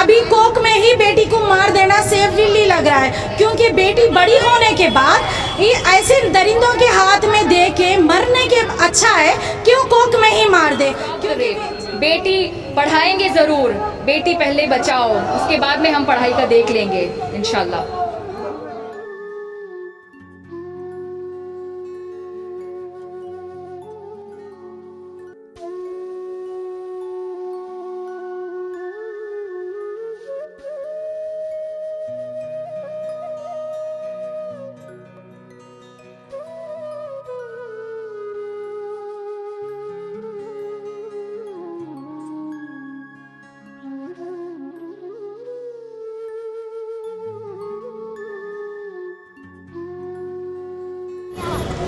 अभी कोक में ही बेटी को मार देना सेफली लग रहा है, क्योंकि बेटी बड़ी होने के बाद ये ऐसे दरिंदों के हाथ में दे के मरने के अच्छा है क्यों कोक में ही मार दे। बेटी पढ़ाएंगे ज़रूर, बेटी पहले बचाओ, उसके बाद में हम पढ़ाई का देख लेंगे इंशाल्लाह।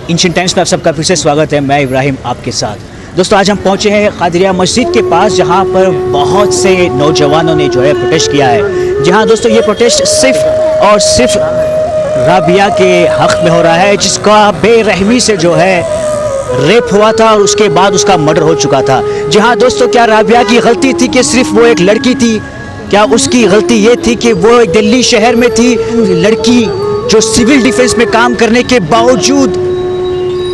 एंशिएंट टाइम्स में आप सबका फिर से स्वागत है। मैं इब्राहिम आपके साथ। दोस्तों आज हम पहुंचे हैं कादरिया मस्जिद के पास, जहां पर बहुत से नौजवानों ने जो है प्रोटेस्ट किया है। जहां दोस्तों ये प्रोटेस्ट सिर्फ और सिर्फ राबिया के हक़ में हो रहा है, जिसका बेरहमी से जो है रेप हुआ था और उसके बाद उसका मर्डर हो चुका था। जहां दोस्तों क्या राबिया की गलती थी कि सिर्फ वो एक लड़की थी? क्या उसकी गलती ये थी कि वो एक दिल्ली शहर में थी, लड़की जो सिविल डिफेंस में काम करने के बावजूद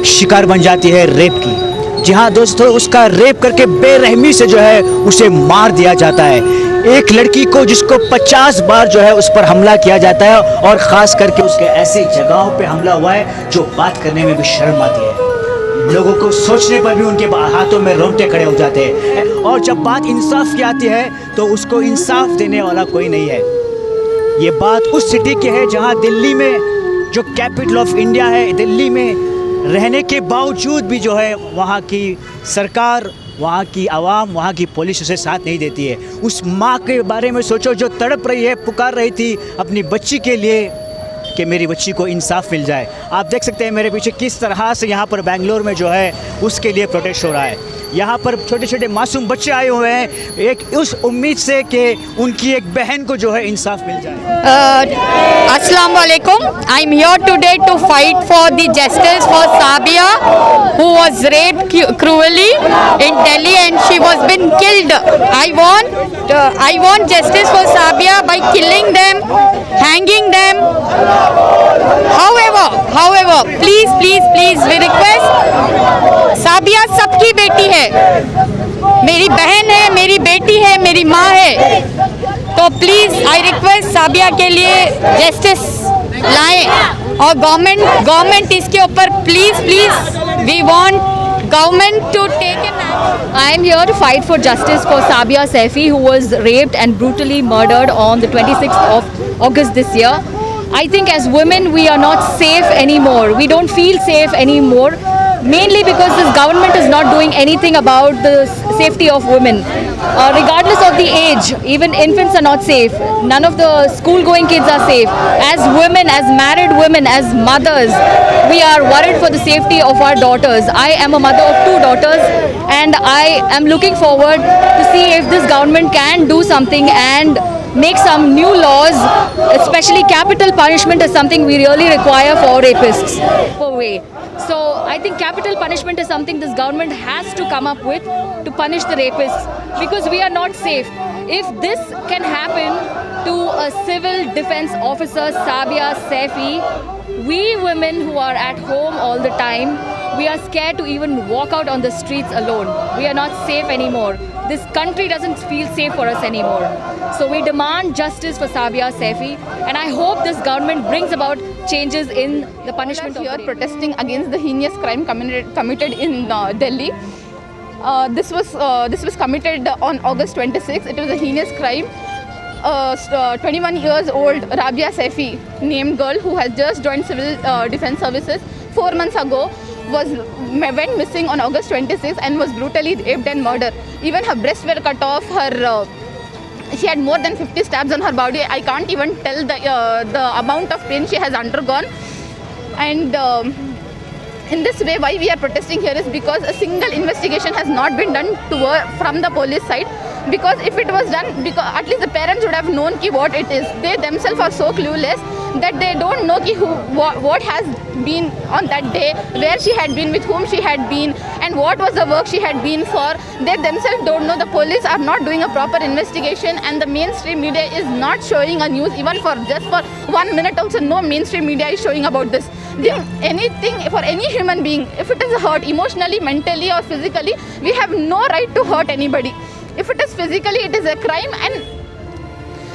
शिकार बन जाती है रेप की? जी हाँ दोस्तों, उसका रेप करके बेरहमी से जो है उसे मार दिया जाता है। एक लड़की को जिसको 50 बार जो है उस पर हमला किया जाता है, और ख़ास करके उसके ऐसी जगहों पे हमला हुआ है जो बात करने में भी शर्म आती है। लोगों को सोचने पर भी उनके हाथों में रोंगटे खड़े हो जाते हैं। और जब बात इंसाफ की आती है तो उसको इंसाफ देने वाला कोई नहीं है। ये बात उस सिटी की है जहाँ दिल्ली में, जो कैपिटल ऑफ इंडिया है, दिल्ली में रहने के बावजूद भी जो है वहाँ की सरकार, वहाँ की आवाम, वहाँ की पुलिस उसे साथ नहीं देती है। उस माँ के बारे में सोचो जो तड़प रही है, पुकार रही थी अपनी बच्ची के लिए कि मेरी बच्ची को इंसाफ मिल जाए। आप देख सकते हैं मेरे पीछे किस तरह से यहाँ पर बेंगलोर में जो है उसके लिए प्रोटेस्ट हो रहा है। यहाँ पर छोटे छोटे मासूम बच्चे आए हुए हैं एक उस उम्मीद से कि उनकी एक बहन को जो है इंसाफ मिल जाए। अस्सलाम वालेकुम। I am here today to fight for the justice for Sabiya who was raped cruelly in Delhi and she was been killed. I want justice for Sabia by killing them, hanging them. However, please we request, Sabia सबकी बेटी है, मेरी बहन है, मेरी बेटी है, मेरी माँ है, तो प्लीज़ आई रिक्वेस्ट साबिया के लिए जस्टिस लाएं। और गवर्नमेंट इसके ऊपर please we want government to take an action. I am here to fight for justice for Sabia Saifi, who was raped and brutally murdered on the 26th of August this year. I think as women we are not safe anymore. We don't feel safe anymore, mainly because this government is not doing anything about the safety of women. Regardless of the age, even infants are not safe. None of the school-going kids are safe. As women, as married women, as mothers, we are worried for the safety of our daughters. I am a mother of 2 daughters, and I am looking forward to see if this government can do something and make some new laws, especially capital punishment is something we really require for rapists. So I think capital punishment is something this government has to come up with to punish the rapists, because we are not safe. If this can happen to a civil defense officer, Sabia Saifi, we women who are at home all the time, we are scared to even walk out on the streets alone. We are not safe anymore. This country doesn't feel safe for us anymore. So we demand justice for Sabia Saifi, and I hope this government brings about changes in the punishment of here rape. Protesting against the heinous crime committed in Delhi. This was committed on August 26. It was a heinous crime. 21 years old Rabia Saifi, named girl who has just joined civil defense services 4 months ago, went missing on August 26 and was brutally raped and murdered. Even her breasts were cut off. She had more than 50 stabs on her body. I can't even tell the amount of pain she has undergone. And in this way, why we are protesting here is because a single investigation has not been done from the police side. because if it was done, because at least the parents would have known ki what it is. They themselves are so clueless that they don't know ki what has been on that day, where she had been, with whom she had been, and what was the work she had been for. They themselves don't know. The police are not doing a proper investigation, and the mainstream media is not showing a news even for just for 1 minute also. No mainstream media is showing about this. Anything for any human being, if it is hurt emotionally, mentally or physically, we have no right to hurt anybody. If it is physically, it is a crime,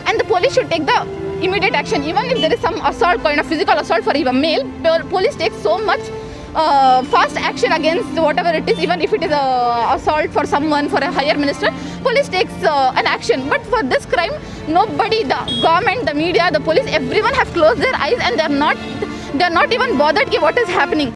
and the police should take the immediate action. Even if there is some assault, kind of physical assault for even male, police takes so much fast action against whatever it is. Even if it is a assault for someone, for a higher minister, police takes an action. But for this crime, nobody, the government, the media, the police, everyone have closed their eyes, and they are not even bothered ki what is happening.